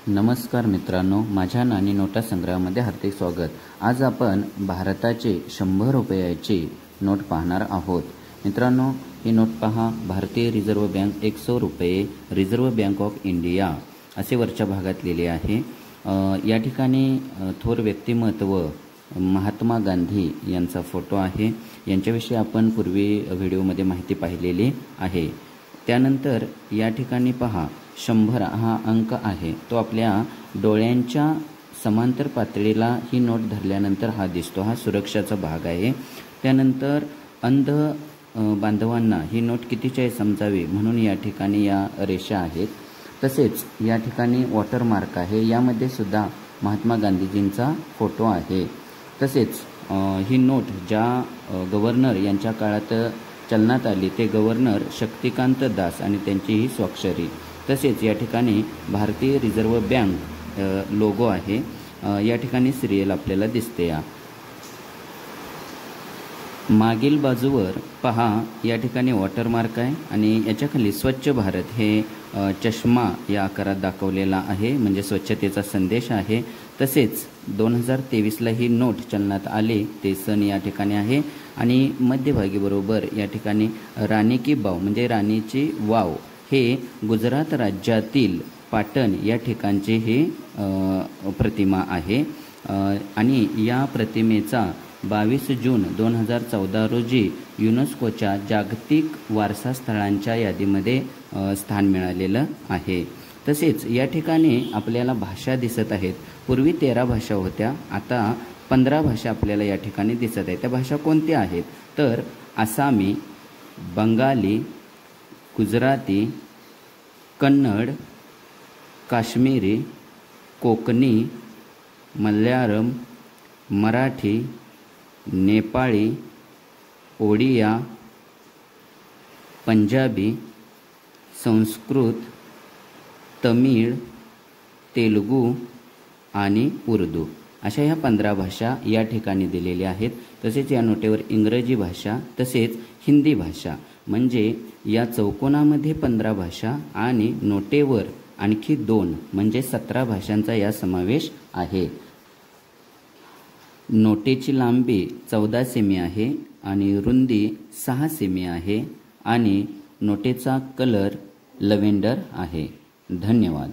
नमस्कार मित्रांनो, माझ्या नाणी नोटा संग्रहामध्ये हार्दिक स्वागत। आज आपण भारताचे 100 रुपयाची नोट पाहणार आहोत। मित्रांनो, ही नोट पहा। भारतीय रिझर्व्ह बँक 100 रुपये, रिझर्व्ह बँक ऑफ इंडिया असे वरच्या भागात लिहिले आहे। या ठिकाणी थोर व्यक्तिमत्व महात्मा गांधी यांचा फोटो आहे। यांच्याविषयी आपण पूर्वी व्हिडिओमध्ये माहिती पाहिलेली आहे। त्यानंतर या ठिकाणी पहा, 100 हा अंक आहे, तो आपल्या डोळ्यांच्या समांतर पातळीला ही नोट धरल्यानंतर हा दिसतो। हा सुरक्षाचा भाग आहे। त्यानंतर अंध बांधवांना ही नोट कितीची आहे समजावी म्हणून या ठिकाणी या रेषा आहेत। तसेच या ठिकाणी वॉटरमार्क आहे, यामध्ये सुद्धा महात्मा गांधीजींचा फोटो आहे। तसेच ही नोट ज्या गव्हर्नर यांच्या काळात चलनात आली ते गव्हर्नर शक्तिकांत दास आणि त्यांची ही स्वाक्षरी। तसेच या ठिकाणी भारतीय रिझर्व्ह बँक लोगो आहे। या ठिकाणी सिरियल आपल्याला दिसते। मागील बाजूवर पहा, या ठिकाणी वॉटरमार्क आहे आणि याच्याखाली स्वच्छ भारत हे चष्मा या आकारात दाखवलेला आहे, म्हणजे स्वच्छतेचा संदेश आहे। तसेच 2023ला ही नोट चलनात आली ते सन या ठिकाणी आहे आणि मध्यभागी बरोबर या ठिकाणी राणी की वाव म्हणजे राणीची वाव हे गुजरात राज्यातील पाटण या ठिकाणचे हे प्रतिमा आहे आणि या प्रतिमेचा 22 जून 2014 रोजी युनेस्कोच्या जागतिक वारसा स्थळांच्या यादीमध्ये स्थान मिळालेलं आहे। तसेच या ठिकाणी आपल्याला भाषा दिसत आहेत। पूर्वी 13 भाषा होत्या, आता 15 भाषा आपल्याला या ठिकाणी दिसत आहेत। त्या भाषा कोणत्या आहेत तर आसामी, बंगाली, गुजराती, कन्नड, काश्मीरी, कोकणी, मल्याळम, मराठी, नेपाळी, ओडिया, पंजाबी, संस्कृत, तमिळ, तेलुगू आणि उर्दू अशा ह्या 15 भाषा या ठिकाणी दिलेल्या आहेत। तसेच या नोटेवर इंग्रजी भाषा तसेच हिंदी भाषा म्हणजे या चौकोनामध्ये 15 भाषा आणि नोटेवर आणखी 2 म्हणजे 17 भाषांचा या समावेश आहे। नोटेची लांबी 14 सेमी आहे आणि रुंदी 6 सेमी आहे आणि नोटेचा कलर लव्हेंडर आहे। धन्यवाद।